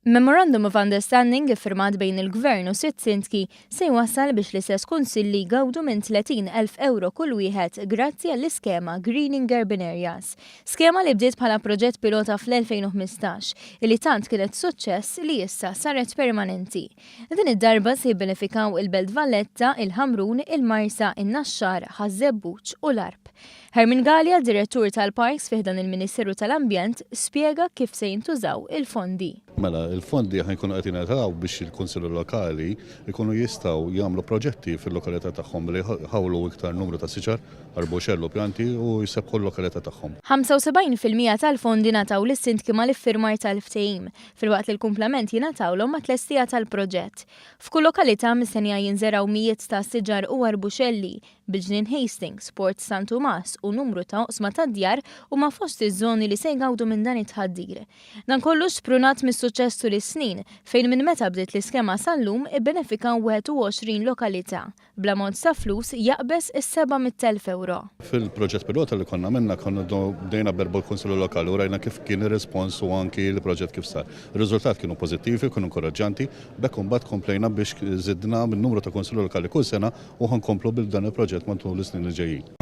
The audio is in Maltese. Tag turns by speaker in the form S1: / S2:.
S1: Memorandum of Understanding iffirmat bejn il-Gvern u 6 sindki se jwassal biex l-istess kunsilli jgawdu minn 30,000 euro kull wieħed grazzi għall-iskema Greening Urban Areas. Skema li bdiet bħala proġett pilota fl-2015 illi tant kienet suċċess li issa saret permanenti. Din id-darba se jibbenefikaw il-Belt Valletta, il-Ħamrun, il-Marsa, in-Naxxar, Ħażebbuġ u l-Arb. Hermin Gallia, direttur tal-Parks fiħdan il-Ministeru tal-Ambjent, spjega kif se jintużaw il-fondi.
S2: Mela, il-fondi ħajkunu qed jingħataw biex il-Kunsilli Lokali jkunu jistgħu jagħmlu proġetti fil-lokalità tagħhom li ħawlu iktar numru ta' siġar, arboxellu pjanti u jsebħu l-lokalità tagħhom.
S1: 75% tal-fondi nataw lis-sindki mal-iffirmar tal-ftehim, filwaqt li l-kumplament jingħatawlhom ma' tlestija tal-proġett. F'kull lokalità mistennija jinżeraw mijiet ta' siġar u arbuxelli, Biġnien Hastings, Port St. Tomas u numru ta' oqsma ta' djar u ma' fost iż-żoni li se jgawdu minn dan it-tħaddir. Dan kollu sprunat mis-suċċess tul is-snin fejn minn meta bdiet l-iskema sal-lum ibbenefikaw 21 lokalità. Bla mod ta' flus jaqbes is-700,000 euro.
S2: Fil-proġett pilota li konna minna konna bdejna berbu l-Kunsilli Lokali u rajna kif kien ir-respons u anki l-proġett kif sar. Ir-riżultat kienu pożittivi, kienu inkoraġġanti, bekk imbagħad komplejna biex żidna min-numru ta' Kunsilli Lokali kull sena u ħankomplu bil dan il-proġett matul l-snin li ġejjin.